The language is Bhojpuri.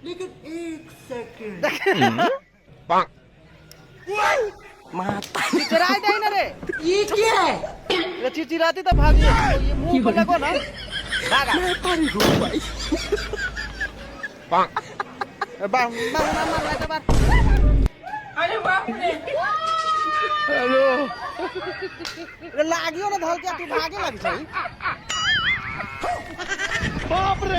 लेकिन एक सेकंड माता चिराई नहीं ना रे, ये क्या है? ये चिचिराती तो भागी, ये मुंह पे लगो ना भागा। भाई मार लाइट मार। अरे बाप रे रे लागियो ना धल के तू भागे लग जाई। बाप रे